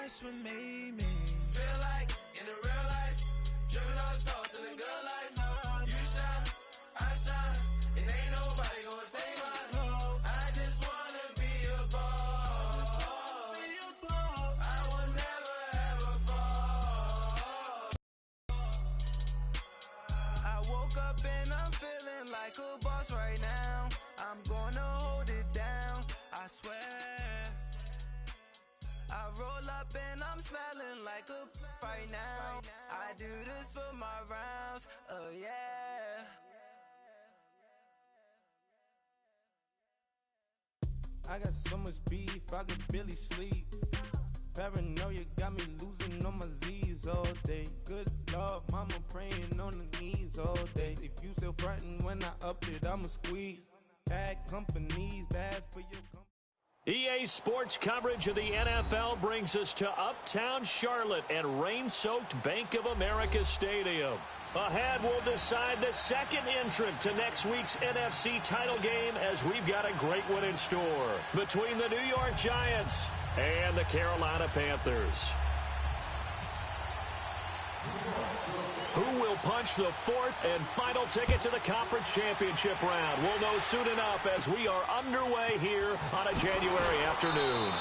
that's what made me feel like in the real life, dripping on sauce in the good life. You shine, I shine, and ain't nobody gonna take mine. I just wanna be a boss. I will never ever fall. I woke up and I'm feeling like a boss right now. I'm gonna hold it down, I swear. I roll up and I'm smelling like a right now. I do this for my rounds, oh yeah. I got so much beef, I could barely sleep. Paranoia got me losing on my Z's all day. Good Lord, mama praying on the knees all day. If you still frontin' when I up it, I'ma squeeze. Bad companies, bad for your company. EA Sports coverage of the NFL brings us to Uptown Charlotte and rain-soaked Bank of America Stadium. Ahead, we'll decide the second entrant to next week's NFC title game as we've got a great one in store between the New York Giants and the Carolina Panthers. Who will punch the fourth and final ticket to the conference championship round? We'll know soon enough as we are underway here on a January afternoon.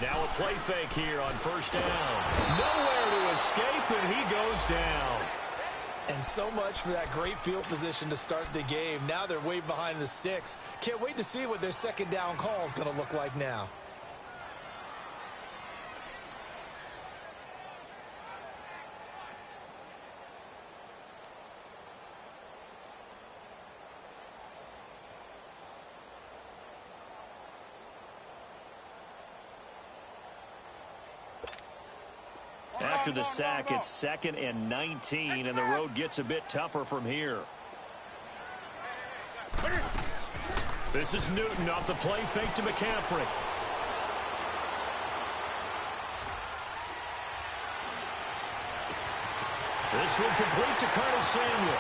Now a play fake here on first down. Nowhere to escape, and he goes down. And so much for that great field position to start the game. Now they're way behind the sticks. Can't wait to see what their second down call is going to look like now. After the sack, it's 2nd and 19, and the road gets a bit tougher from here. This is Newton off the play fake to McCaffrey. This one complete to Curtis Samuel.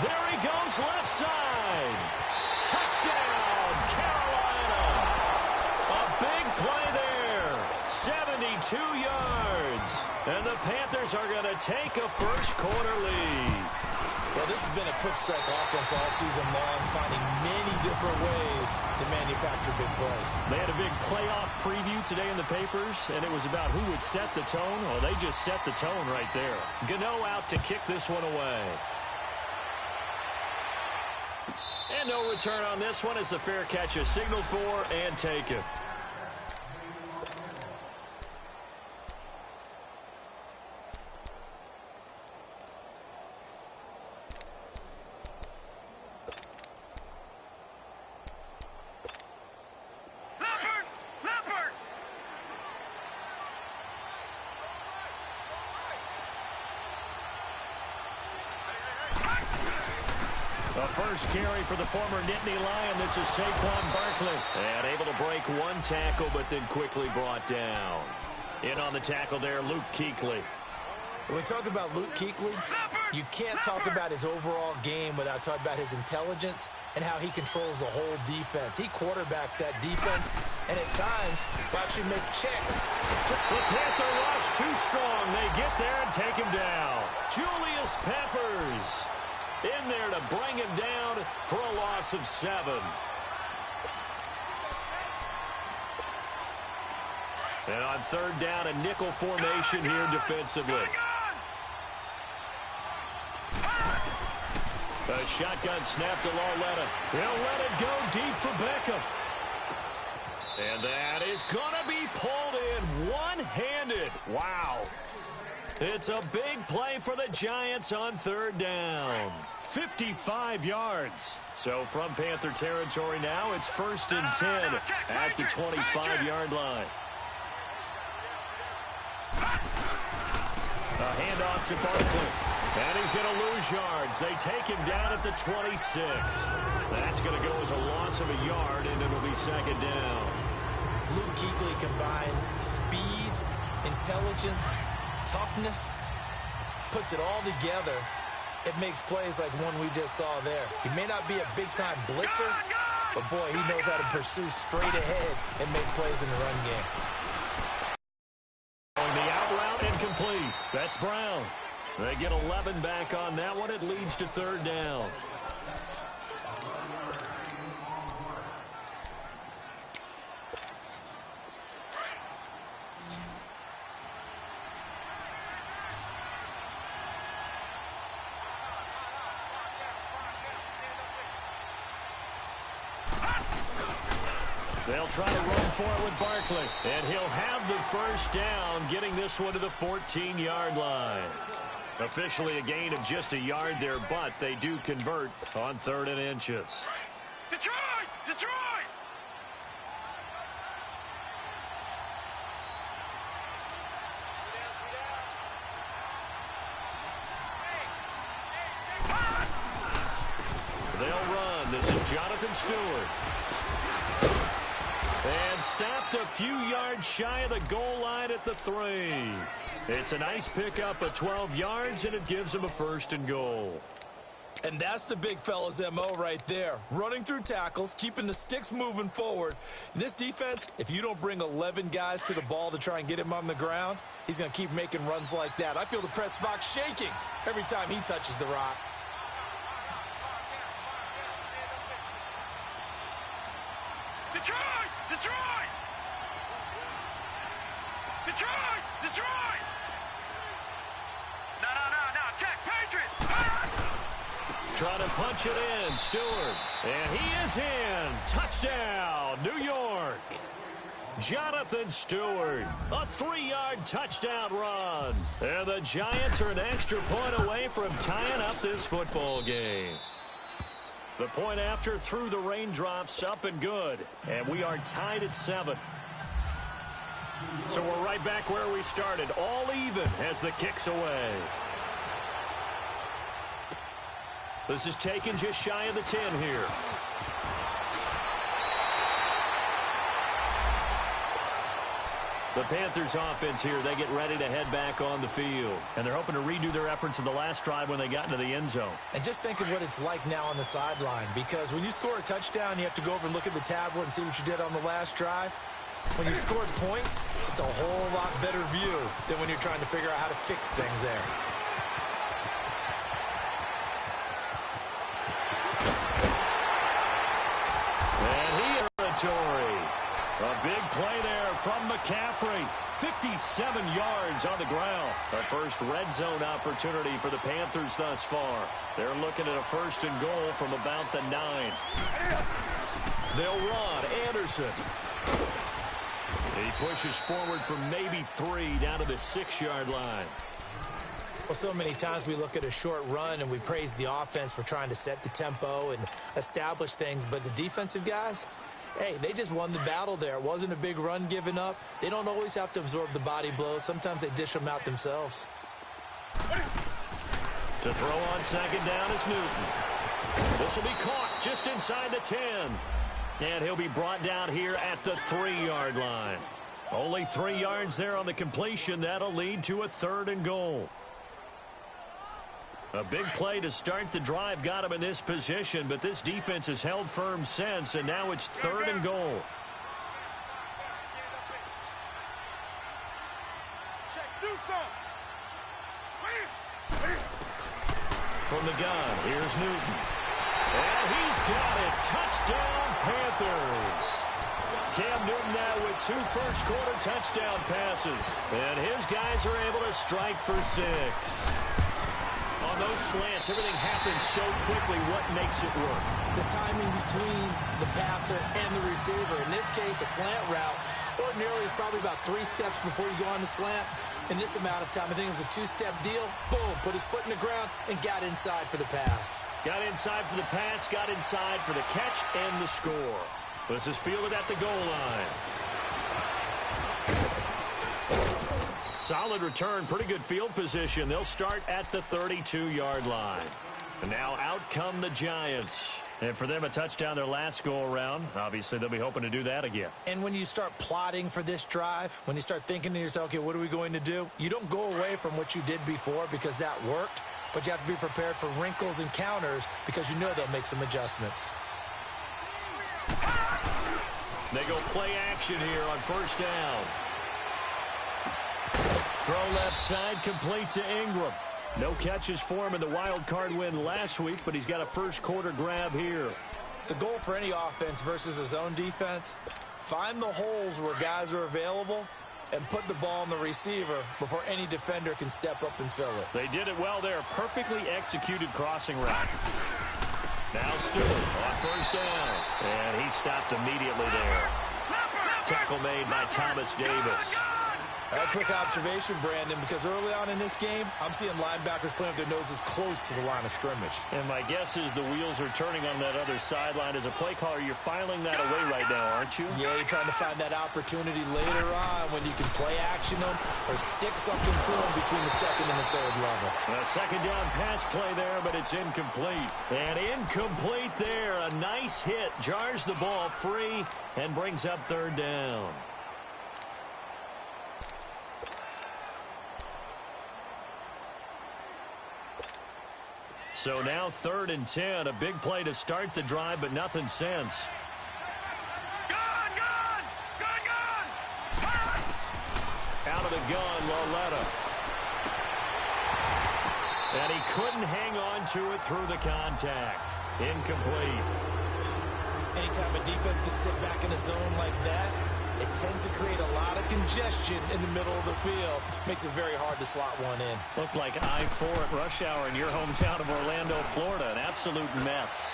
There he goes, left side. Touchdown, Carolina. A big play there. 72 yards. And the Panthers are going to take a first-quarter lead. Well, this has been a quick strike offense all season long, finding many different ways to manufacture big plays. They had a big playoff preview today in the papers, and it was about who would set the tone. Well, they just set the tone right there. Gano out to kick this one away. And no return on this one as the fair catch is signaled for and taken. The first carry for the former Nittany Lion. This is Saquon Barkley. And able to break one tackle, but then quickly brought down. In on the tackle there, Luke Kuechly. When we talk about Luke Kuechly, you can't talk about his overall game without talking about his intelligence and how he controls the whole defense. He quarterbacks that defense, and at times will actually make checks. The Panther rush too strong. They get there and take him down. Julius Peppers in there to bring him down for a loss of 7. And on third down, a nickel formation here defensively. A shotgun snap to Lauletta. He'll let it go deep for Beckham. And that is going to be pulled in one-handed. Wow. It's a big play for the Giants on third down. 55 yards. So from Panther territory now, it's 1st and 10 at the 25-yard line. A handoff to Barkley. And he's going to lose yards. They take him down at the 26. That's going to go as a loss of a yard, and it'll be 2nd down. Luke Kuechly combines speed, intelligence, toughness, puts it all together. It makes plays like one we just saw there. He may not be a big-time blitzer, but boy, he knows how to pursue straight ahead and make plays in the run game. The out route incomplete. That's Brown. They get 11 back on that one. It leads to third down. They'll try to run for it with Barkley, and he'll have the first down, getting this one to the 14-yard line. Officially a gain of just a yard there, but they do convert on 3rd and inches. Detroit! Detroit! They'll run. This is Jonathan Stewart. And stopped a few yards shy of the goal line at the 3. It's a nice pickup of 12 yards, and it gives him a 1st and goal. And that's the big fella's MO right there. Running through tackles, keeping the sticks moving forward. In this defense, if you don't bring 11 guys to the ball to try and get him on the ground, he's going to keep making runs like that. I feel the press box shaking every time he touches the rock. Detroit! Detroit! Detroit! Detroit! No, check, Patriot! Trying to punch it in, Stewart. And he is in. Touchdown, New York. Jonathan Stewart, a 3-yard touchdown run. And the Giants are an extra point away from tying up this football game. The point after through the raindrops, up and good. And we are tied at 7. So we're right back where we started, all even as the kick's away. This is taken just shy of the 10 here. The Panthers offense here, they get ready to head back on the field. And they're hoping to redo their efforts in the last drive when they got into the end zone. And just think of what it's like now on the sideline, because when you score a touchdown, you have to go over and look at the tablet and see what you did on the last drive. When you scored points, it's a whole lot better view than when you're trying to figure out how to fix things there. And he territory. A big play there from McCaffrey. 57 yards on the ground. A first red zone opportunity for the Panthers thus far. They're looking at a 1st and goal from about the 9. They'll run. Anderson. He pushes forward for maybe 3 down to the 6-yard line. Well, so many times we look at a short run and we praise the offense for trying to set the tempo and establish things, but the defensive guys, hey, they just won the battle there. It wasn't a big run given up. They don't always have to absorb the body blows. Sometimes they dish them out themselves. To throw on 2nd down is Newton. This will be caught just inside the 10. And he'll be brought down here at the 3-yard line. Only 3 yards there on the completion. That'll lead to a 3rd and goal. A big play to start the drive got him in this position, but this defense has held firm since, and now it's 3rd and goal. From the gun, here's Newton. And he's got it. Touchdown, Panthers. Cam Newton now with 2 first-quarter touchdown passes. And his guys are able to strike for 6. On those slants, everything happens so quickly. What makes it work? The timing between the passer and the receiver. In this case, a slant route. Ordinarily, it's probably about 3 steps before you go on the slant. In this amount of time, I think it was a 2-step deal. Boom, put his foot in the ground and got inside for the pass. Got inside for the pass, got inside for the catch and the score. This is fielded at the goal line. Solid return, pretty good field position. They'll start at the 32-yard line. And now out come the Giants. And for them, a touchdown their last go-around. Obviously, they'll be hoping to do that again. And when you start plotting for this drive, when you start thinking to yourself, okay, what are we going to do? You don't go away from what you did before because that worked, but you have to be prepared for wrinkles and counters because you know they'll make some adjustments. They go play action here on first down. Throw left side, complete to Ingram. No catches for him in the wild card win last week, but he's got a first quarter grab here. The goal for any offense versus his own defense, find the holes where guys are available and put the ball on the receiver before any defender can step up and fill it. They did it well there. Perfectly executed crossing route. Now Stewart on first down. And he stopped immediately there. Tackle made by Thomas Davis. A quick observation, Brandon, because early on in this game, I'm seeing linebackers playing with their noses close to the line of scrimmage. And my guess is the wheels are turning on that other sideline. As a play caller, you're filing that away right now, aren't you? Yeah, you're trying to find that opportunity later on when you can play action them or stick something to them between the second and the third level. A second down pass play there, but it's incomplete. And incomplete there. A nice hit. Jars the ball free and brings up third down. So now 3rd and 10. A big play to start the drive, but nothing since. Out of the gun, Loletta. And he couldn't hang on to it through the contact. Incomplete. Anytime a defense can sit back in a zone like that, it tends to create a lot of congestion in the middle of the field. Makes it very hard to slot one in. Looked like I-4 at rush hour in your hometown of Orlando, Florida. An absolute mess.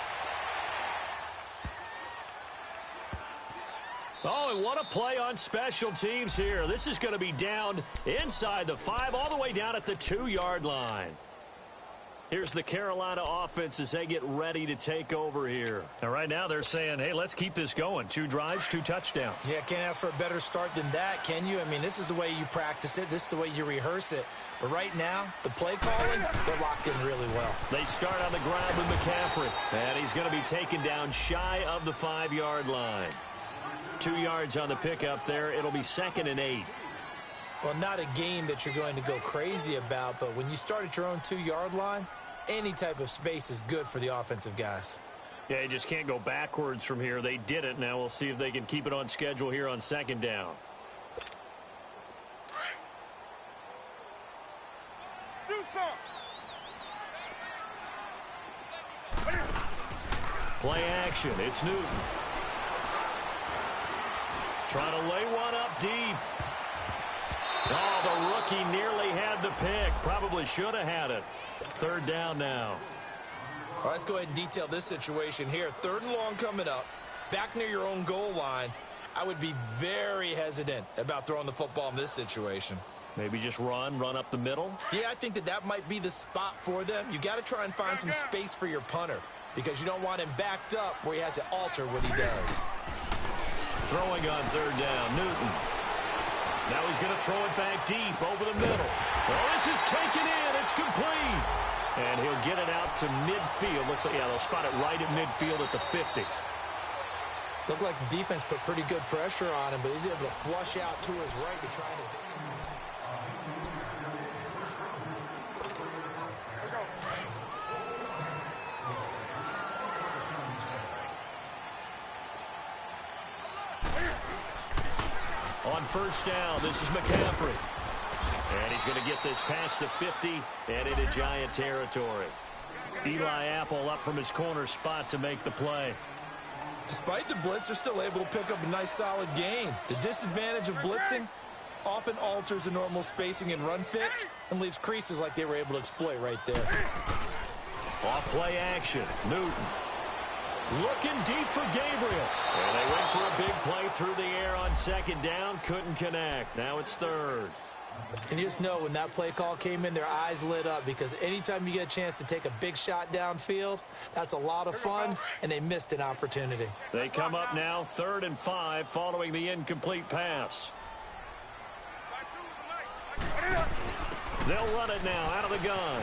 Oh, and what a play on special teams here. This is going to be down inside the 5, all the way down at the 2-yard line. Here's the Carolina offense as they get ready to take over here. And right now they're saying, hey, let's keep this going. 2 drives, 2 touchdowns. Yeah, can't ask for a better start than that, can you? I mean, this is the way you practice it. This is the way you rehearse it. But right now, the play calling, they're locked in really well. They start on the ground with McCaffrey. And he's going to be taken down shy of the 5-yard line. 2 yards on the pickup there. It'll be 2nd and 8. Well, not a game that you're going to go crazy about, but when you start at your own 2-yard line, any type of space is good for the offensive guys. Yeah, you just can't go backwards from here. They did it. Now we'll see if they can keep it on schedule here on 2nd down. Play action. It's Newton. Trying to lay one up deep. Oh, the rookie nearly had the pick. Probably should have had it. 3rd down now. All right, let's go ahead and detail this situation here. 3rd and long coming up. Back near your own goal line. I would be very hesitant about throwing the football in this situation. Maybe just run up the middle? Yeah, I think that might be the spot for them. You got to try and find some space for your punter because you don't want him backed up where he has to alter what he does. Throwing on 3rd down, Newton. Now he's going to throw it back deep over the middle. Oh, this is taken in. It's complete. And he'll get it out to midfield. Looks like, yeah, they'll spot it right at midfield at the 50. Looked like the defense put pretty good pressure on him, but he's able to flush out to his right to try to... On 1st down, this is McCaffrey. And he's going to get this past the 50 and into Giant territory. Eli Apple up from his corner spot to make the play. Despite the blitz, they're still able to pick up a nice solid gain. The disadvantage of blitzing often alters the normal spacing and run fits and leaves creases like they were able to exploit right there. Off play action. Newton. Looking deep for Gabriel. And they went for a big play through the air on 2nd down. Couldn't connect. Now it's 3rd. And you just know when that play call came in, their eyes lit up because anytime you get a chance to take a big shot downfield, that's a lot of fun, and they missed an opportunity. They come up now 3rd and 5 following the incomplete pass. They'll run it now out of the gun.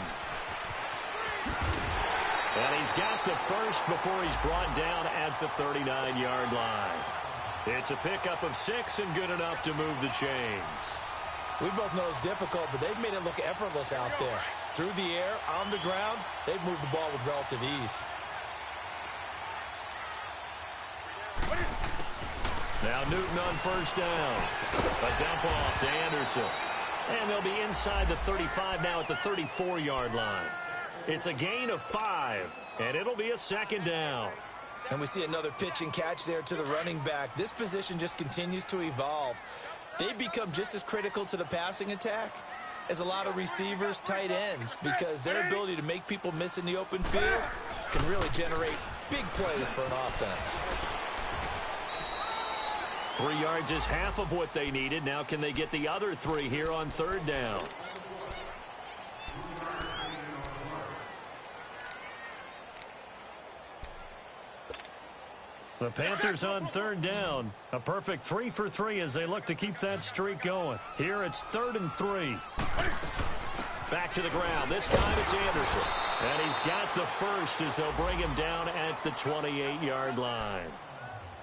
And he's got the first before he's brought down at the 39-yard line. It's a pickup of 6 and good enough to move the chains. We both know it's difficult, but they've made it look effortless out there. Through the air, on the ground, they've moved the ball with relative ease. Now Newton on first down. A dump off to Anderson. And they'll be inside the 35 now at the 34-yard line. It's a gain of 5, and it'll be a second down. And we see another pitch and catch there to the running back. This position just continues to evolve. They become just as critical to the passing attack as a lot of receivers, tight ends, because their ability to make people miss in the open field can really generate big plays for an offense. 3 yards is half of what they needed. Now can they get the other 3 here on third down? The Panthers on third down. A perfect 3 for 3 as they look to keep that streak going. Here it's 3rd and 3. Back to the ground. This time it's Anderson. And he's got the first as they'll bring him down at the 28-yard line.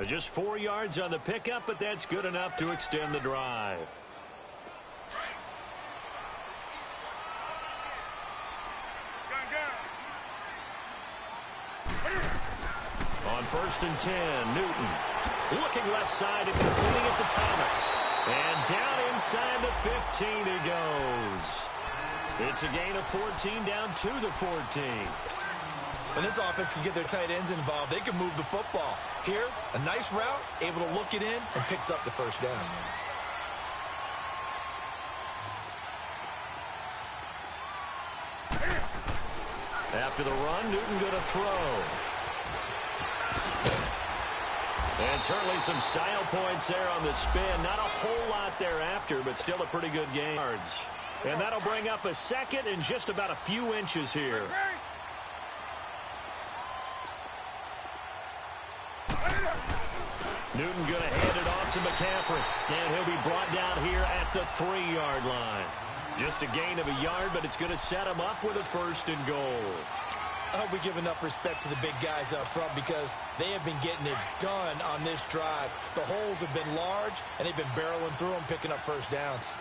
Just 4 yards on the pickup, but that's good enough to extend the drive. On 1st and 10, Newton looking left side and completing it to Thomas. And down inside the 15 he goes. It's a gain of 14 down to the 14. When this offense can get their tight ends involved, they can move the football. Here, a nice route, able to look it in, and picks up the first down. After the run, Newton going to throw. And certainly some style points there on the spin. Not a whole lot thereafter, but still a pretty good game. And that'll bring up a second and just about a few inches here. Newton going to hand it off to McCaffrey. And he'll be brought down here at the 3-yard line. Just a gain of a yard, but it's going to set him up with a 1st and goal. I hope we give enough respect to the big guys up front because they have been getting it done on this drive. The holes have been large, and they've been barreling through them, picking up first downs.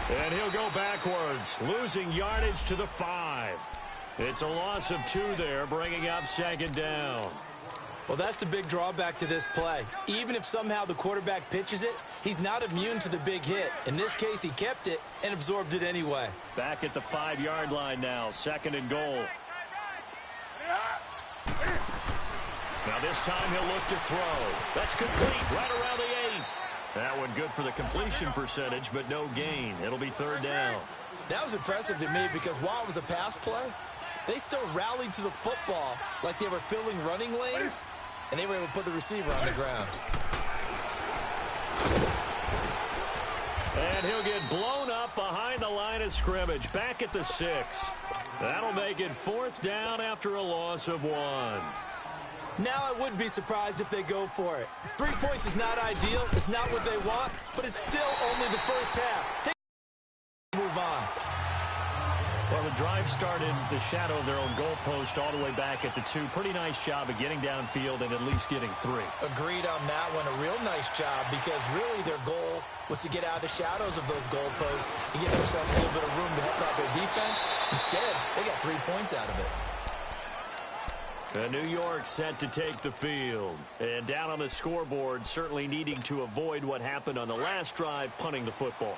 And he'll go backwards, losing yardage to the 5. It's a loss of 2 there, bringing up 2nd down. Well, that's the big drawback to this play. Even if somehow the quarterback pitches it, he's not immune to the big hit. In this case, he kept it and absorbed it anyway. Back at the 5-yard line now, 2nd and goal. Now this time he'll look to throw. That's complete right around the 8. That one good for the completion percentage, but no gain. It'll be 3rd down. That was impressive to me because while it was a pass play, they still rallied to the football like they were filling running lanes, and they were able to put the receiver on the ground. And he'll get blown up behind the line of scrimmage, back at the 6. That'll make it 4th down after a loss of 1. Now I would be surprised if they go for it. 3 points is not ideal. It's not what they want, but it's still only the first half. Move on. Well, the drive started the shadow of their own goalpost all the way back at the 2. Pretty nice job of getting downfield and at least getting 3. Agreed on that one. A real nice job because really their goal was to get out of the shadows of those goalposts and give themselves a little bit of room to help out their defense. Instead, they got 3 points out of it. New York set to take the field. And down on the scoreboard, certainly needing to avoid what happened on the last drive, punting the football.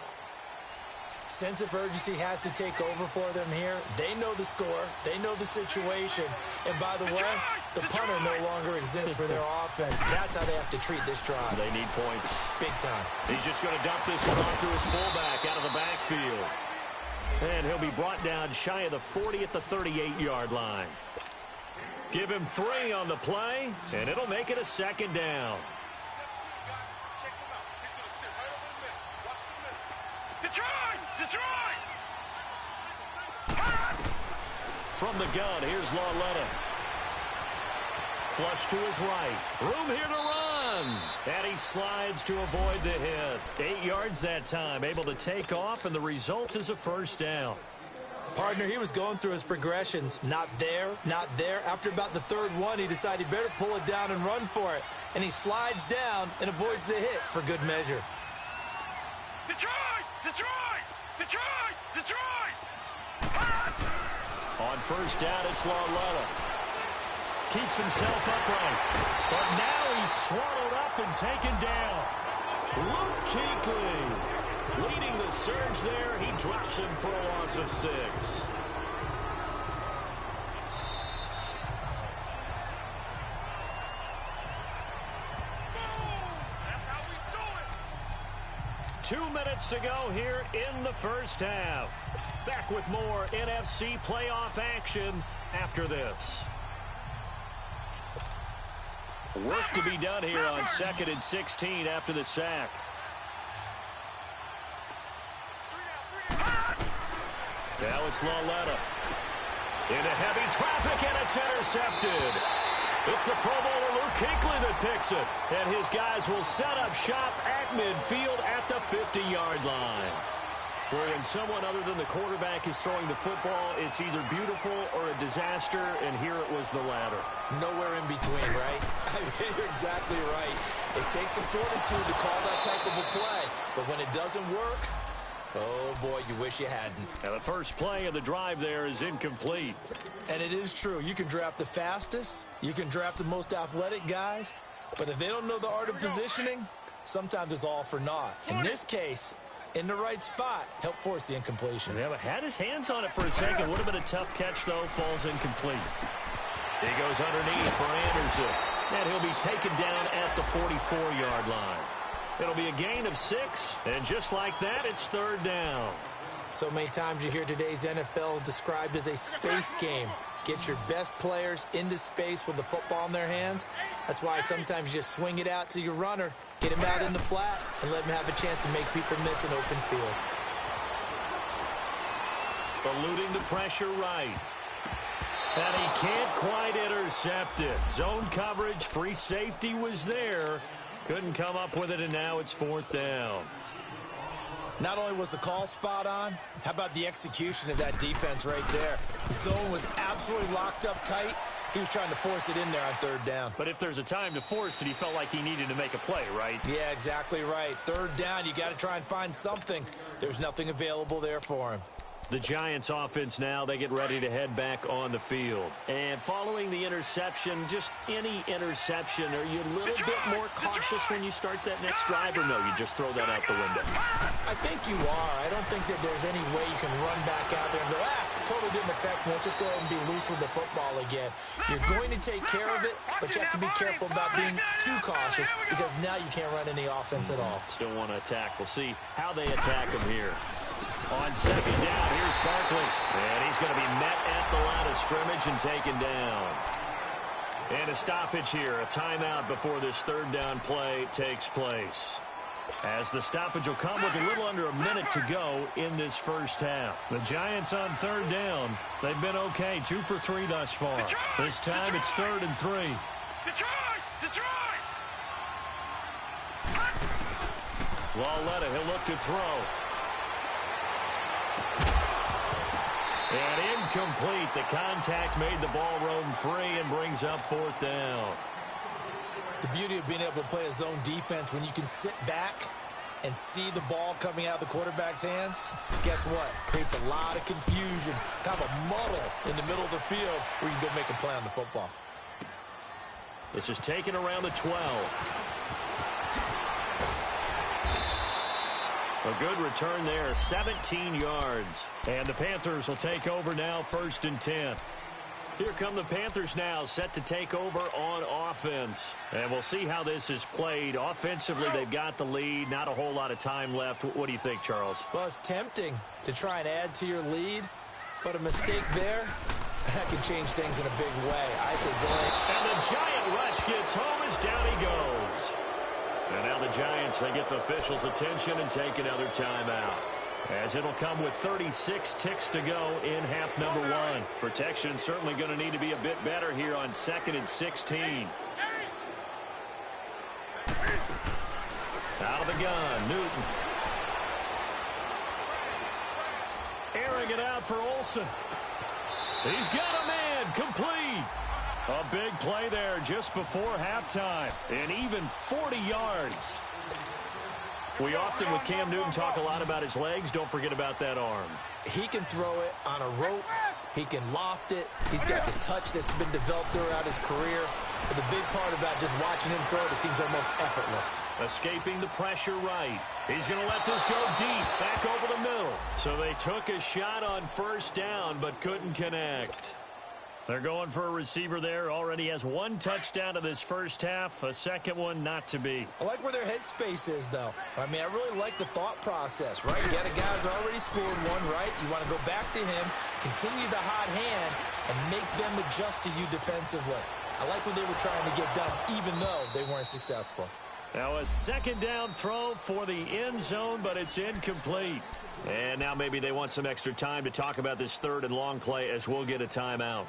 Sense of urgency has to take over for them here. They know the score. They know the situation. And by the way, the punter no longer exists for their offense. That's how they have to treat this drive. They need points. Big time. He's just going to dump this one off to his fullback out of the backfield. And he'll be brought down shy of the 40 at the 38-yard line. Give him 3 on the play, and it'll make it a 2nd down. From the gun, here's Lauletta. Flush to his right. Room here to run. run. And he slides to avoid the hit. 8 yards that time, able to take off, and the result is a first down. Partner, he was going through his progressions. Not there, not there. After about the third one, he decided he better pull it down and run for it. And he slides down and avoids the hit for good measure. Detroit! Detroit! Detroit! Detroit! On first down, it's Lauletta. Keeps himself upright. But now he's swallowed up and taken down. Luke Kuechly leading the surge there. He drops him for a loss of 6. That's how we do it! 2 minutes to go here in the first half. Back with more NFC playoff action after this. Work to be done here on 2nd and 16 after the sack. Now it's Lauletta. Into heavy traffic, and it's intercepted. It's the Pro Bowler Luke Kuechly that picks it. And his guys will set up shop at midfield at the 50-yard line. When someone other than the quarterback is throwing the football, it's either beautiful or a disaster, and here it was the latter. Nowhere in between, right? I mean, you're exactly right. It takes some fortitude to call that type of a play. But when it doesn't work, oh, boy, you wish you hadn't. And the first play of the drive there is incomplete. And it is true. You can draft the fastest. You can draft the most athletic guys. But if they don't know the art of positioning, sometimes it's all for naught. In this case, in the right spot, help force the incompletion. Yeah, but had his hands on it for a second. Would have been a tough catch, though. Falls incomplete. He goes underneath for Anderson. And he'll be taken down at the 44-yard line. It'll be a gain of 6, and just like that, it's third down. So many times you hear today's NFL described as a space game. Get your best players into space with the football in their hands. That's why sometimes you just swing it out to your runner, get him out in the flat, and let him have a chance to make people miss an open field. Eluding the pressure right. And he can't quite intercept it. Zone coverage, free safety was there. Couldn't come up with it, and now it's fourth down. Not only was the call spot on, how about the execution of that defense right there? The zone was absolutely locked up tight. He was trying to force it in there on third down. But if there's a time to force it, he felt like he needed to make a play, right? Yeah, exactly right. Third down, you got to try and find something. There's nothing available there for him. The Giants offense now, they get ready to head back on the field. And following the interception, just any interception, are you a little bit more cautious when you start that next drive, or no, you just throw that out the window? I think you are. I don't think that there's any way you can run back out there and go, totally didn't affect me. Let's just go ahead and be loose with the football again. You're going to take care of it, but you have to be careful about being too cautious because now you can't run any offense at all. Still want to attack. We'll see how they attack him here. On second down, here's Barkley. And he's going to be met at the line of scrimmage and taken down. And a stoppage here, a timeout before this third down play takes place. As the stoppage will come with a little under a minute to go in this first half. The Giants on third down. They've been okay, 2 for 3 thus far. This time it's 3rd and 3. Detroit! Detroit! Lauletta, he'll look to throw. And incomplete. The contact made the ball roam free and brings up 4th down. The beauty of being able to play a zone defense when you can sit back and see the ball coming out of the quarterback's hands, guess what? Creates a lot of confusion, kind of a muddle in the middle of the field where you can go make a play on the football. This is taken around the 12. A good return there, 17 yards. And the Panthers will take over now, 1st and 10. Here come the Panthers now, set to take over on offense. And we'll see how this is played. Offensively, they've got the lead. Not a whole lot of time left. What do you think, Charles? Well, it's tempting to try and add to your lead, but a mistake there, that can change things in a big way. I say go ahead. And the Giant rush gets home as down he goes. And now the Giants, they get the officials' attention and take another timeout. As it'll come with 36 ticks to go in half number 1. Protection certainly going to need to be a bit better here on 2nd and 16. Out of the gun, Newton. Airing it out for Olsen. He's got a man, complete. A big play there just before halftime, and even 40 yards. We often, with Cam Newton, talk a lot about his legs. Don't forget about that arm. He can throw it on a rope. He can loft it. He's got the touch that's been developed throughout his career. But the big part about just watching him throw it, it seems almost effortless. Escaping the pressure right. He's going to let this go deep, back over the middle. So they took a shot on first down, but couldn't connect. They're going for a receiver there. Already has one touchdown in this first half. A second one not to be. I like where their headspace is, though. I mean, I really like the thought process, right? You got a guy who's already scored one, right? You want to go back to him, continue the hot hand, and make them adjust to you defensively. I like what they were trying to get done, even though they weren't successful. Now a second down throw for the end zone, but it's incomplete. And now maybe they want some extra time to talk about this third and long play as we'll get a timeout.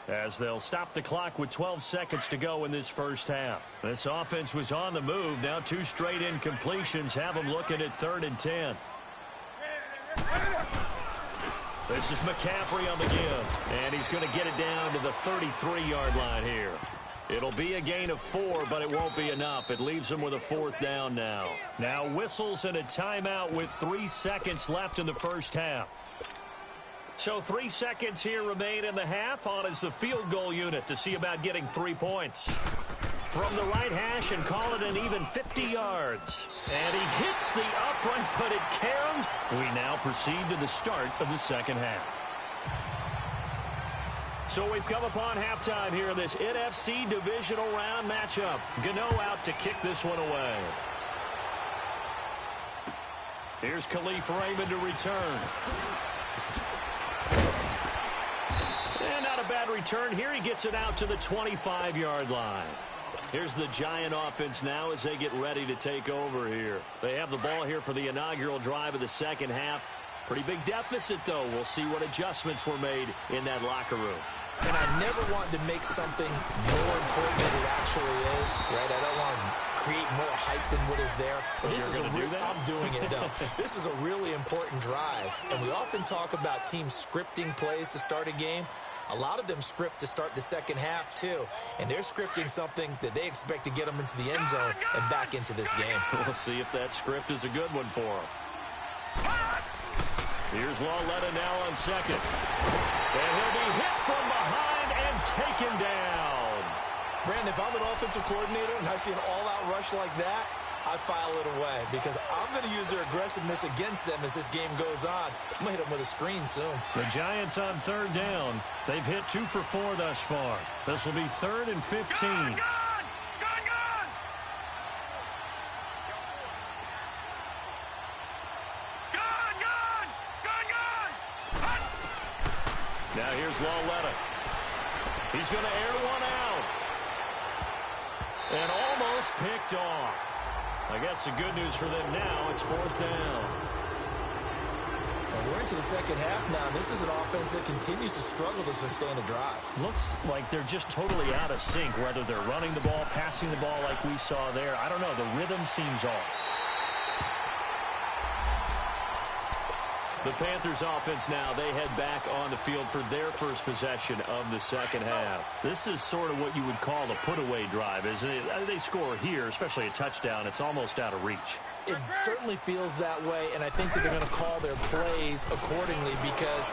As they'll stop the clock with 12 seconds to go in this first half. This offense was on the move. Now two straight incompletions have them looking at 3rd and 10. This is McCaffrey on the give. And he's going to get it down to the 33-yard line here. It'll be a gain of 4, but it won't be enough. It leaves them with a 4th down now. Now whistles and a timeout with 3 seconds left in the first half. So 3 seconds here remain in the half. On is the field goal unit to see about getting 3 points. From the right hash and call it an even 50 yards. And he hits the upright, but it caroms. We now proceed to the start of the second half. So we've come upon halftime here in this NFC divisional round matchup. Gano out to kick this one away. Here's Khalif Raymond to return. And not a bad return here. He gets it out to the 25-yard line. Here's the Giant offense now as they get ready to take over here. They have the ball here for the inaugural drive of the second half. Pretty big deficit, though. We'll see what adjustments were made in that locker room. And I never want to make something more important than it actually is, right? I don't want to create more hype than what is there. But this is I'm doing it, though. This is a really important drive. And we often talk about teams scripting plays to start a game. A lot of them script to start the second half, too. And they're scripting something that they expect to get them into the end zone and back into this game. We'll see if that script is a good one for them. Here's Lawletta now on second. And he'll be hit from behind and taken down. Brandon, if I'm an offensive coordinator and I see an all-out rush like that, I file it away because I'm going to use their aggressiveness against them as this game goes on. I'm going to hit them with a screen soon. The Giants on 3rd down. They've hit 2 for 4 thus far. This will be 3rd and 15. Now here's Lawletta. He's going to air one out. And almost picked off. I guess the good news for them now, it's 4th down. And we're into the second half now. This is an offense that continues to struggle to sustain a drive. Looks like they're just totally out of sync, whether they're running the ball, passing the ball like we saw there. I don't know. The rhythm seems off. The Panthers offense now, they head back on the field for their first possession of the second half. This is sort of what you would call a put-away drive, isn't it? They score here, especially a touchdown. It's almost out of reach. It certainly feels that way, and I think that they're going to call their plays accordingly because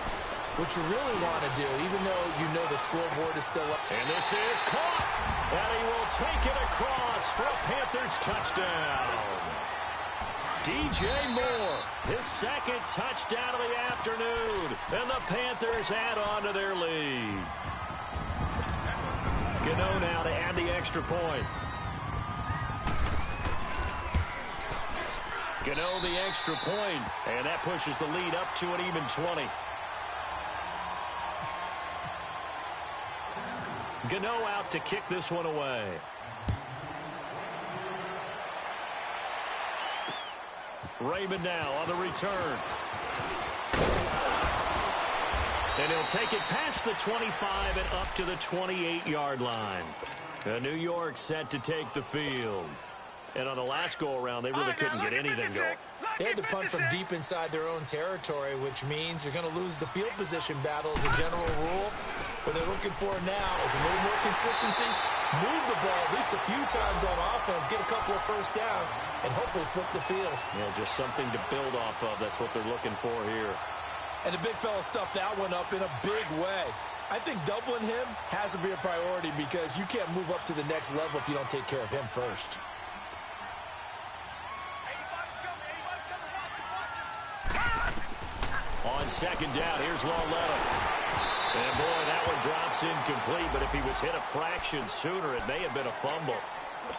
what you really want to do, even though you know the scoreboard is still up. And this is caught, and he will take it across for a Panthers touchdown. DJ Moore, his second touchdown of the afternoon, and the Panthers add on to their lead. Gano now to add the extra point. Gano the extra point, and that pushes the lead up to an even 20. Gano out to kick this one away. Raymond now on the return. And he'll take it past the 25 and up to the 28-yard line. New York set to take the field. And on the last go-around, they really couldn't get anything going. They had to punt from deep inside their own territory, which means you're going to lose the field position battle as a general rule. What they're looking for now is a little more consistency, move the ball at least a few times on offense, get a couple of first downs, and hopefully flip the field. Yeah, just something to build off of. That's what they're looking for here. And the big fella stuffed that one up in a big way. I think doubling him has to be a priority because you can't move up to the next level if you don't take care of him first. On second down, here's Lawletta. And boy, that one drops incomplete, but if he was hit a fraction sooner, it may have been a fumble.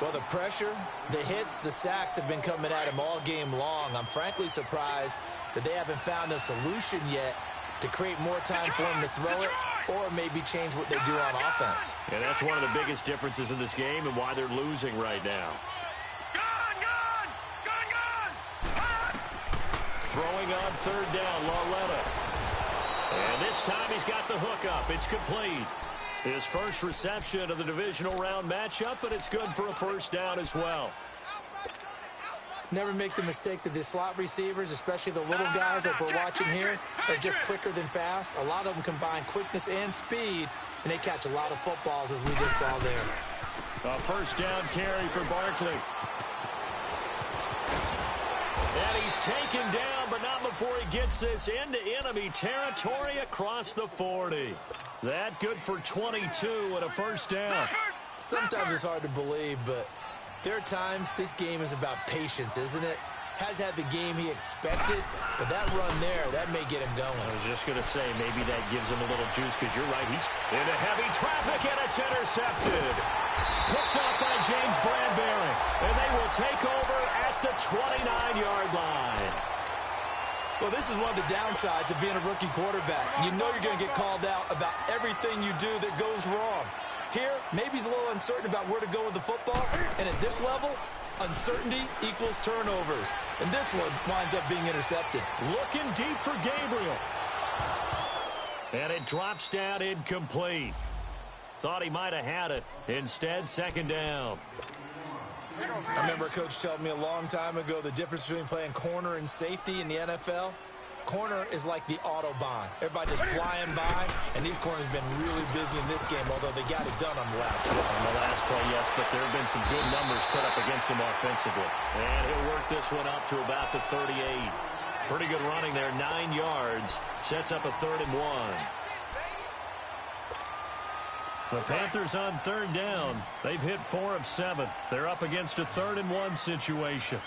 Well, the pressure, the hits, the sacks have been coming at him all game long. I'm frankly surprised that they haven't found a solution yet to create more time for him to throw it or maybe change what they do on offense. And that's one of the biggest differences in this game and why they're losing right now. Throwing on third down, Lawletta. And this time he's got the hook up. It's complete. His first reception of the divisional round matchup, but it's good for a first down as well. Never make the mistake that the slot receivers, especially the little guys like we're watching here, are just quicker than fast. A lot of them combine quickness and speed, and they catch a lot of footballs, as we just saw there. A first down carry for Barkley. And he's taken down, but not before he gets this into enemy territory across the 40. That good for 22 and a first down. Sometimes it's hard to believe, but there are times this game is about patience, isn't it? Has had the game he expected, but that run there, that may get him going. I was just going to say, maybe that gives him a little juice, because you're right, he's into heavy traffic, and it's intercepted. Picked off by James Bradbury, and they will take over at the 29-yard line. Well, this is one of the downsides of being a rookie quarterback. You know you're going to get called out about everything you do that goes wrong. Here, maybe he's a little uncertain about where to go with the football, and at this level, uncertainty equals turnovers. And this one winds up being intercepted. Looking deep for Gabriel. And it drops down incomplete. Thought he might have had it. Instead, second down. I remember a coach telling me a long time ago the difference between playing corner and safety in the NFL. Corner is like the Autobahn. Everybody just flying by, and these corners have been really busy in this game, although they got it done on the last play. On the last play, yes, but there have been some good numbers put up against him offensively. And he'll work this one up to about the 38. Pretty good running there, 9 yards. Sets up a 3rd and 1. The Panthers on third down. They've hit 4 of 7. They're up against a 3rd and 1 situation.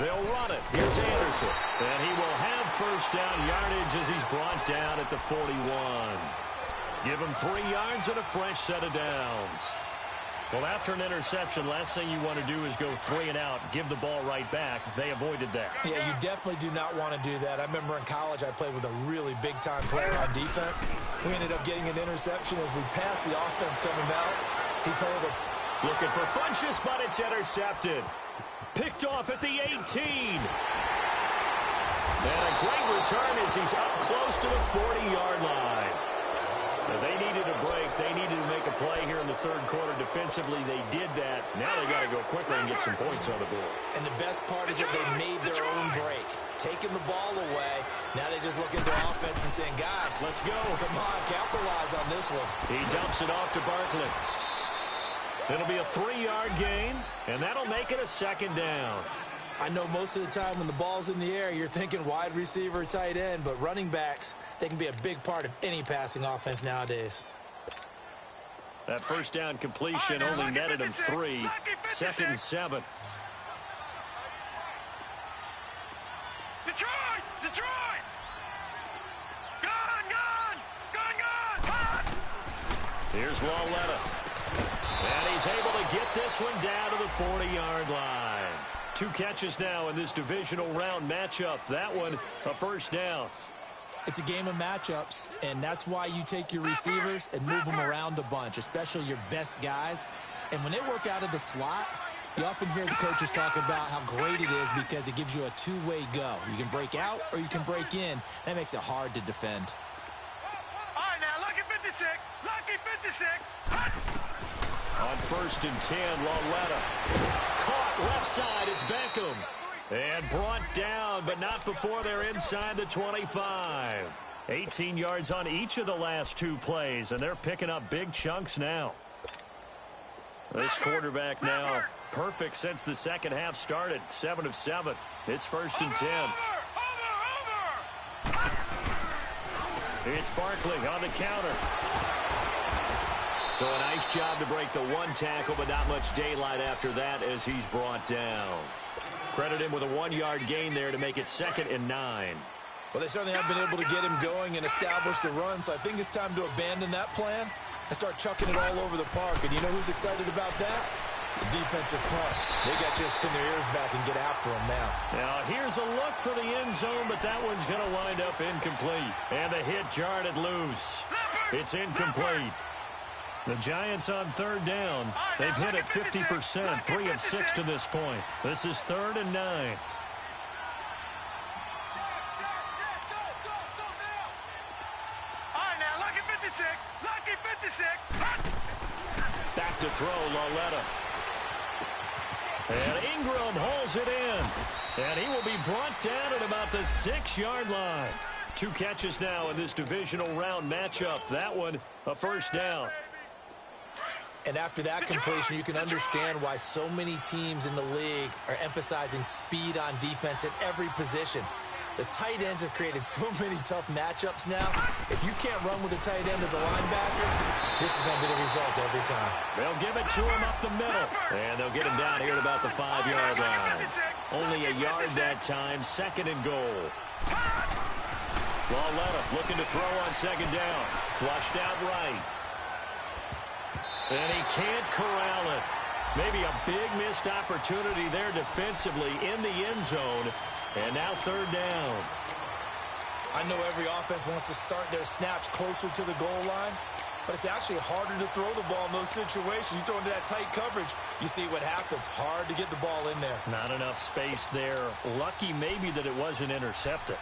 They'll run it. Here's Anderson. And he will have first down yardage as he's brought down at the 41. Give him 3 yards and a fresh set of downs. Well, after an interception, last thing you want to do is go 3 and out, give the ball right back. They avoided that. Yeah, you definitely do not want to do that. I remember in college I played with a really big-time player on defense. We ended up getting an interception as we passed the offense coming out. He told him, looking for Funchess, but it's intercepted. Picked off at the 18. And a great return as he's up close to the 40-yard line. Now, they needed a break. They needed to make a play here in the third quarter. Defensively, they did that. Now they got to go quickly and get some points on the board. And the best part is that they made their own break. Taking the ball away. Now they just look at their offense and saying, guys, let's go. Come on, capitalize on this one. He dumps it off to Barkley. It'll be a 3-yard gain, and that'll make it a second down. I know most of the time when the ball's in the air, you're thinking wide receiver, tight end, but running backs, they can be a big part of any passing offense nowadays. That first down completion only netted him 3. 2nd and 7. Detroit! Gone! Here's Lawletta. And he's able to get this one down to the 40-yard line. 2 catches now in this divisional round matchup. That one, a first down. It's a game of matchups, and that's why you take your receivers and move them around a bunch, especially your best guys. And when they work out of the slot, you often hear the coaches talk about how great it is because it gives you a 2-way go. You can break out or you can break in. That makes it hard to defend. All right, now, lucky 56. On 1st and 10, Lauletta. Caught left side. It's Beckham. And brought down, but not before they're inside the 25. 18 yards on each of the last 2 plays, and they're picking up big chunks now. This quarterback now perfect since the second half started. 7 of 7. It's 1st and 10. It's Barkley on the counter. So a nice job to break the 1 tackle, but not much daylight after that as he's brought down. Credit him with a 1-yard gain there to make it 2nd and 9. Well, they certainly have been able to get him going and establish the run, so I think it's time to abandon that plan and start chucking it all over the park. And you know who's excited about that? The defensive front. They got just pin their ears back and get after him now. Now, here's a look for the end zone, but that one's going to wind up incomplete. And the hit jarred it loose. It's incomplete. The Giants on 3rd down. They've hit it 50%, 3 of 6 to this point. This is 3rd and 9. All right, now, lucky 56. Lucky 56. Back to throw, Lauletta. And Ingram holds it in. And he will be brought down at about the 6-yard line. 2 catches now in this divisional round matchup. That one, a 1st down. And after that completion, you can understand why so many teams in the league are emphasizing speed on defense at every position. The tight ends have created so many tough matchups now. If you can't run with a tight end as a linebacker, this is going to be the result every time. They'll give it to him up the middle. And they'll get him down here at about the 5-yard line. Only a yard that time, 2nd and goal. Lauletta looking to throw on 2nd down. Flushed out right. And he can't corral it. Maybe a big missed opportunity there defensively in the end zone. And now 3rd down. I know every offense wants to start their snaps closer to the goal line, but it's actually harder to throw the ball in those situations. You throw into that tight coverage, you see what happens. Hard to get the ball in there. Not enough space there. Lucky maybe that it wasn't intercepted.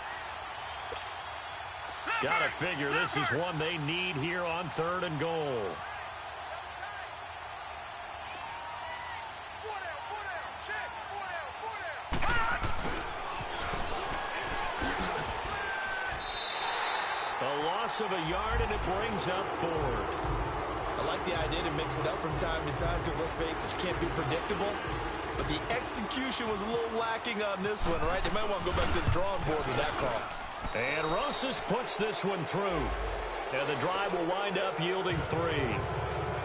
Gotta figure this is one they need here on 3rd and goal. Of a yard, and it brings up 4th. I like the idea to mix it up from time to time because, let's face it, you can't be predictable. But the execution was a little lacking on this one, right? They might want to go back to the drawing board with that call. And Rosas puts this one through. And the drive will wind up yielding 3.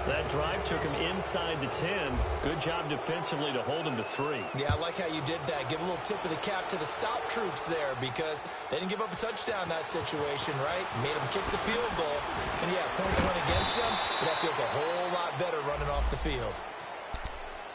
That drive took him inside the 10. Good job defensively to hold him to 3. Yeah, I like how you did that. Give a little tip of the cap to the stop troops there because they didn't give up a touchdown in that situation, right? Made them kick the field goal. And, yeah, points went against them, but that feels a whole lot better running off the field.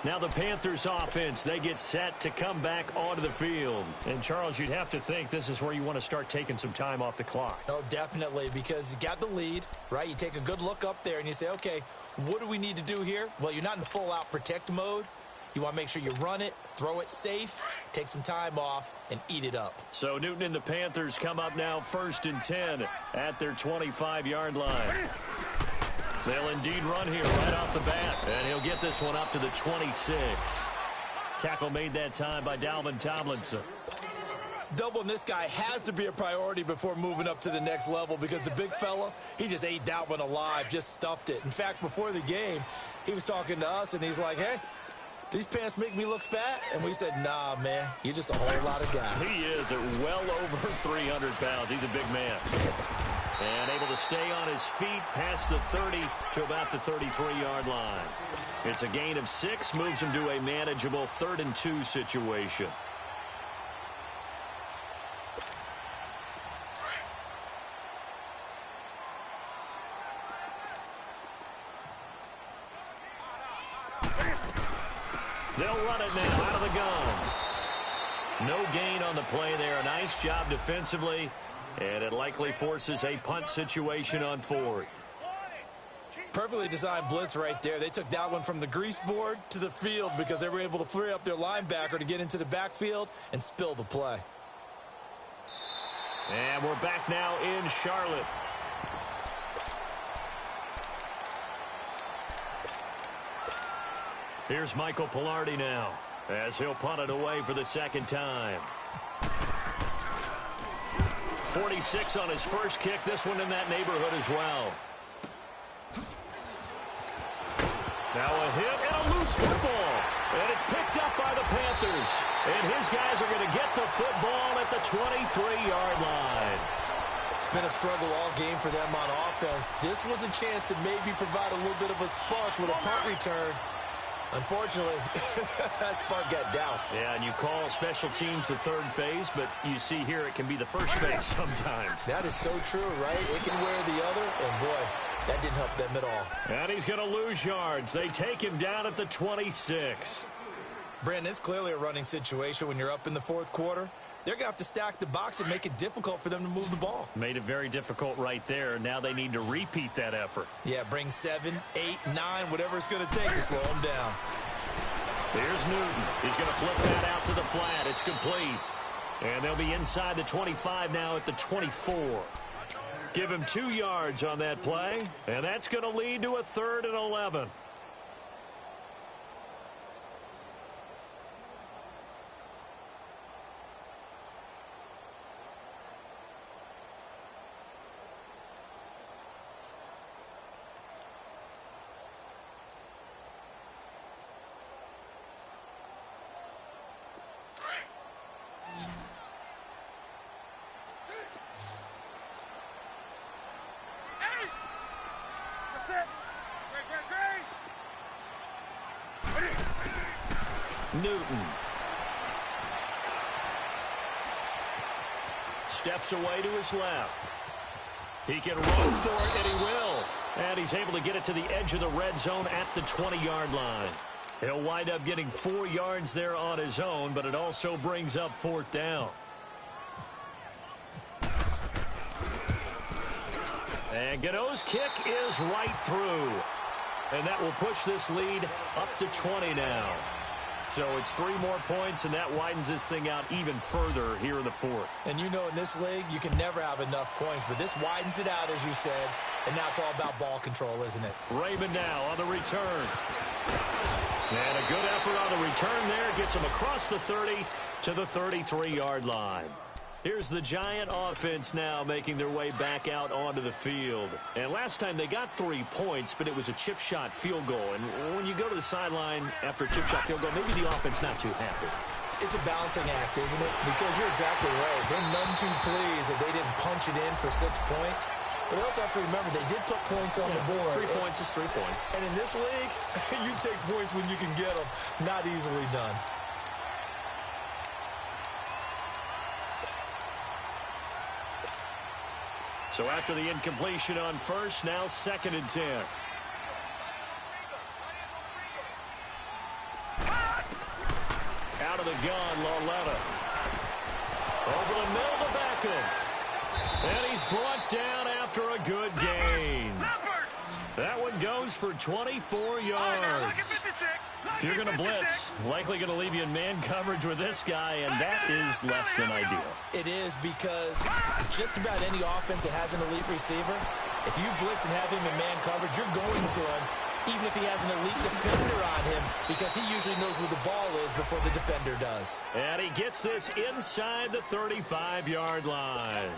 Now the Panthers offense, they get set to come back onto the field. And, Charles, you'd have to think this is where you want to start taking some time off the clock. Oh, definitely, because you got the lead, right? You take a good look up there and you say, okay, what do we need to do here? Well, you're not in full-out protect mode. You want to make sure you run it, throw it safe, take some time off, and eat it up. So Newton and the Panthers come up now 1st and 10 at their 25-yard line. They'll indeed run here right off the bat. And he'll get this one up to the 26. Tackle made that time by Dalvin Tomlinson. Doubling this guy has to be a priority before moving up to the next level because the big fella, he just ate that one alive, just stuffed it. In fact, before the game, he was talking to us, and he's like, hey, these pants make me look fat? And we said, nah, man, you're just a whole lot of guy. He is at well over 300 pounds. He's a big man. And able to stay on his feet past the 30 to about the 33-yard line. It's a gain of 6, moves him to a manageable 3rd and 2 situation. They'll run it now out of the gun. No gain on the play there. A nice job defensively. And it likely forces a punt situation on 4th. Perfectly designed blitz right there. They took that one from the grease board to the field because they were able to free up their linebacker to get into the backfield and spill the play. And we're back now in Here's Michael Pilardi now, as he'll punt it away for the second time. 46 on his first kick. This one in that neighborhood as well. Now a hit and a loose football. And it's picked up by the Panthers. And his guys are going to get the football at the 23-yard line. It's been a struggle all game for them on offense. This was a chance to maybe provide a little bit of a spark with a punt return. Unfortunately, that spark got doused. Yeah, and you call special teams the third phase, but you see here it can be the first phase sometimes. That is so true, right? It can wear the other, and boy, that didn't help them at all. And he's going to lose yards. They take him down at the 26. Brandon, it's clearly a running situation when you're up in the fourth quarter. They're going to have to stack the box and make it difficult for them to move the ball. Made it very difficult right there. Now they need to repeat that effort. Yeah, bring 7, 8, 9, whatever it's going to take to slow them down. Here's Newton. He's going to flip that out to the flat. It's complete. And they'll be inside the 25 now at the 24. Give him 2 yards on that play. And that's going to lead to a 3rd and 11. Newton steps away to his left. He can run for it, and he will. And he's able to get it to the edge of the red zone at the 20-yard line. He'll wind up getting 4 yards there on his own, but it also brings up 4th down. And Gano's kick is right through. And that will push this lead up to 20 now. So it's 3 more points, and that widens this thing out even further here in the 4th. And you know in this league, you can never have enough points, but this widens it out, as you said, and now it's all about ball control, isn't it? Raymond now on the return. And a good effort on the return there. Gets him across the 30 to the 33-yard line. Here's the Giant offense now making their way back out onto the field. And last time they got 3 points, but it was a chip shot field goal. And when you go to the sideline after a chip shot field goal, maybe the offense not too happy. It's a balancing act, isn't it? Because you're exactly right. They're none too pleased that they didn't punch it in for 6 points. But they also have to remember they did put points on the board. 3 points is 3 points. And in this league, you take points when you can get them. Not easily done. So after the incompletion on first, now 2nd and 10. Out of the gun, Lauletta. Over the middle to Beckham. And he's brought down after a good gain. That one goes for 24 yards. If you're going to blitz, likely going to leave you in man coverage with this guy, and that is less than ideal. It is, because just about any offense that has an elite receiver, if you blitz and have him in man coverage, you're going to him, even if he has an elite defender on him, because he usually knows where the ball is before the defender does. And he gets this inside the 35-yard line.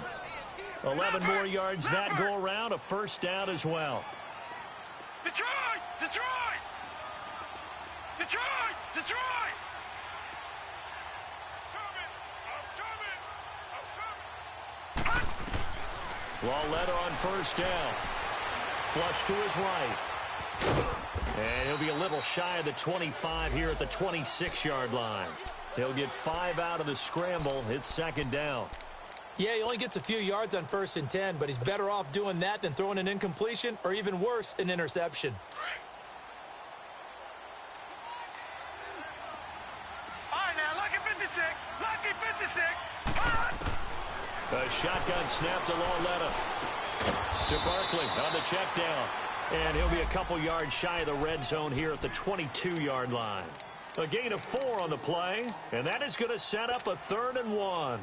11 more yards that go around, a 1st down as well. Detroit! Detroit! Detroit! Detroit! Lauletta on 1st down. Flush to his right. And he'll be a little shy of the 25 here at the 26-yard line. He'll get 5 out of the scramble. It's 2nd down. Yeah, he only gets a few yards on 1st and 10, but he's better off doing that than throwing an incompletion, or even worse, an interception. All right, now, lucky 56. Lucky 56. A shotgun snap to Lauletta. To Barkley on the check down. And he'll be a couple yards shy of the red zone here at the 22-yard line. A gain of 4 on the play, and that is going to set up a 3rd and 1.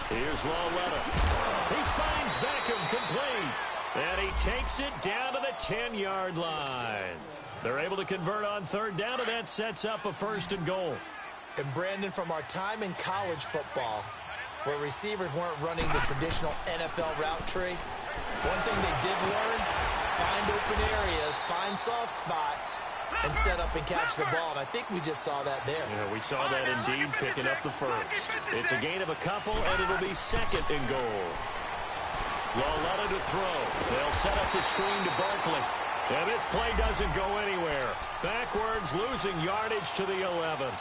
Here's Lauletta. He finds Beckham complete. And he takes it down to the 10-yard line. They're able to convert on third down, and that sets up a 1st and goal. And Brandon, from our time in college football, where receivers weren't running the traditional NFL route tree, one thing they did learn, find open areas, find soft spots, and set up and catch the ball. And I think we just saw that there. Yeah, we saw that indeed, picking up the first. It's a gain of a couple, and it'll be 2nd and goal. Lauletta to throw. They'll set up the screen to Barkley. And this play doesn't go anywhere. Backwards, losing yardage to the 11.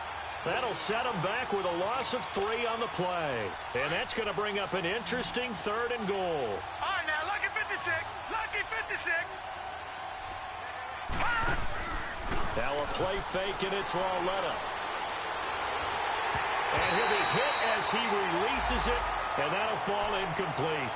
That'll set them back with a loss of 3 on the play. And that's going to bring up an interesting 3rd and goal. All right, now, lucky 56. Lucky 56. Now a play fake, and it's Lauletta. And he'll be hit as he releases it, and that'll fall incomplete.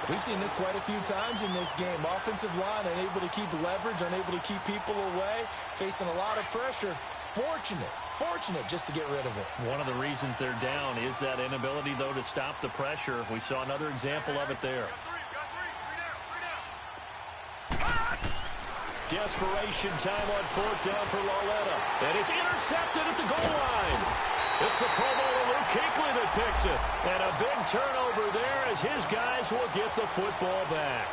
We've seen this quite a few times in this game. Offensive line unable to keep leverage, unable to keep people away, facing a lot of pressure. Fortunate just to get rid of it. One of the reasons they're down is that inability, though, to stop the pressure. We saw another example of it there. Desperation time on 4th down for Lauletta. And it's intercepted at the goal line. It's the Pro Bowler Luke Kuechly that picks it. And a big turnover there as his guys will get the football back.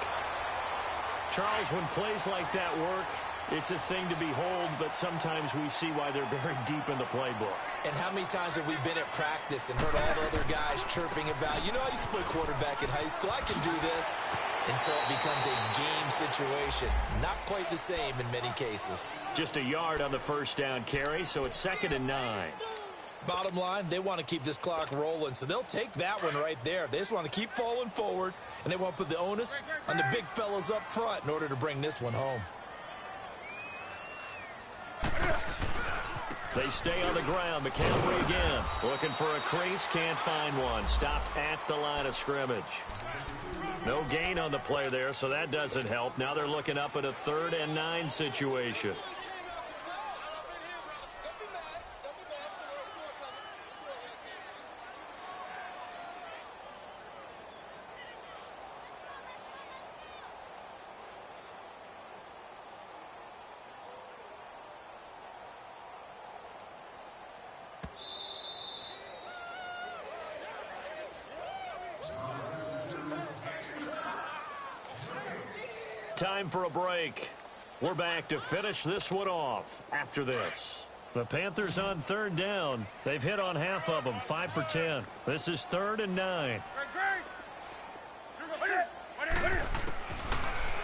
Charles, when plays like that work, it's a thing to behold, but sometimes we see why they're buried deep in the playbook. And how many times have we been at practice and heard all the other guys chirping about, you know, I used to play quarterback in high school, I can do this, until it becomes a game situation. Not quite the same in many cases. Just a yard on the 1st down carry, so it's 2nd and 9. Bottom line, they want to keep this clock rolling, so they'll take that one right there. They just want to keep falling forward, and they want to put the onus on the big fellas up front in order to bring this one home. They stay on the ground. McCaffrey again. Looking for a crease. Can't find one. Stopped at the line of scrimmage. No gain on the play there, so that doesn't help. Now they're looking up at a 3rd and 9 situation. Time for a break. We're back to finish this one off after this. The Panthers on 3rd down. They've hit on half of them, 5 for 10. This is 3rd and 9.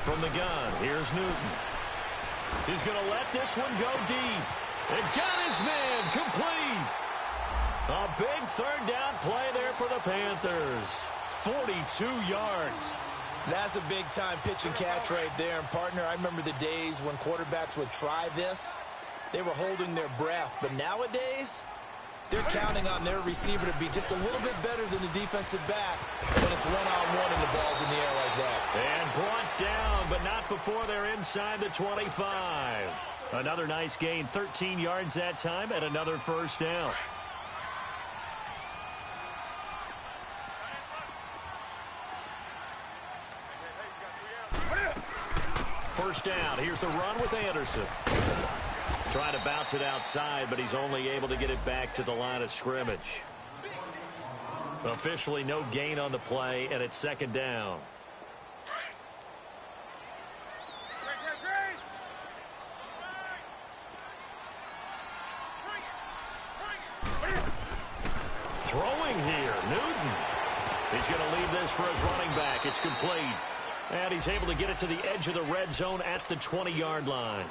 From the gun, here's Newton. He's going to let this one go deep. And got his man complete. A big 3rd down play there for the Panthers. 42 yards. That's a big-time pitch and catch right there. And, partner, I remember the days when quarterbacks would try this. They were holding their breath. But nowadays, they're counting on their receiver to be just a little bit better than the defensive back when it's one-on-one and the ball's in the air like that. And brought down, but not before they're inside the 25. Another nice gain, 13 yards that time, and another 1st down. First down. Here's the run with Anderson. Trying to bounce it outside, but he's only able to get it back to the line of scrimmage. Officially no gain on the play, and it's 2nd down. Throwing here, Newton. He's going to leave this for his running back. It's complete. And he's able to get it to the edge of the red zone at the 20-yard line.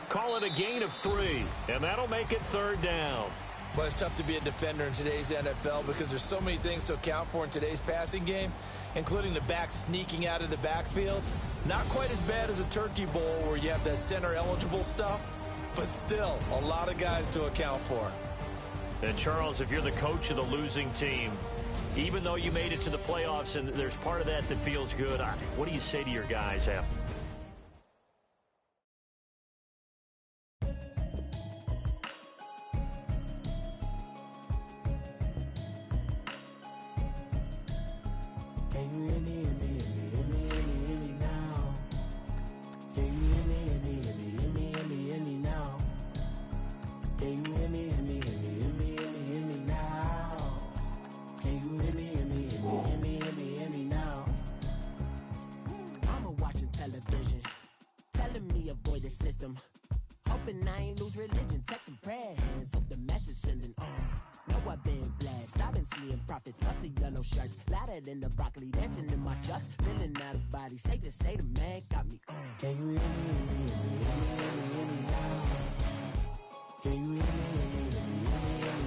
Call it a gain of 3, and that'll make it 3rd down. Well, it's tough to be a defender in today's NFL because there's so many things to account for in today's passing game, including the back sneaking out of the backfield. Not quite as bad as a turkey bowl where you have that center-eligible stuff, but still a lot of guys to account for. And, Charles, if you're the coach of the losing team, even though you made it to the playoffs and there's part of that feels good, what do you say to your guys after? avoid the system. Hoping I ain't lose religion, text some prayer hands, hope the message sending on. Know I've been blessed, I've been seeing prophets, mostly yellow shirts, louder than the broccoli, dancing in my chucks, feeling out of body, safe to say the man got me on. Can you hear me, hear me now? Can you hear me,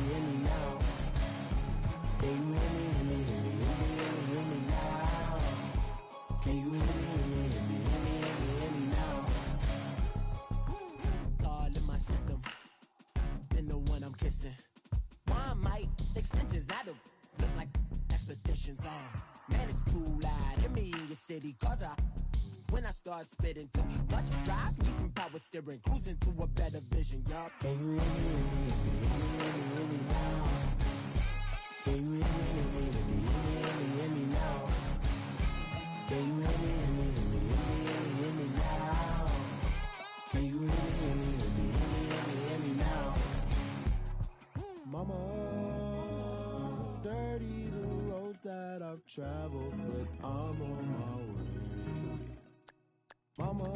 hear me now? Can you hear me, hear me now? Can you hear me, hear me now? All in my system, been the one I'm kissing. One might extensions, I don't look like expeditions on. Man, it's too loud in me in your city, cause when I start spitting too much drive, need some power steering, cruising to a better vision, y'all. Can you hear me, hear me now? Can you hear me, hear me now? Can you hear me, hear me now? Can you hear me, hear me now? Mama, dirty the roads that I've traveled, but I'm on my way. Mama,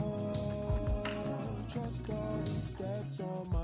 trust all the steps on my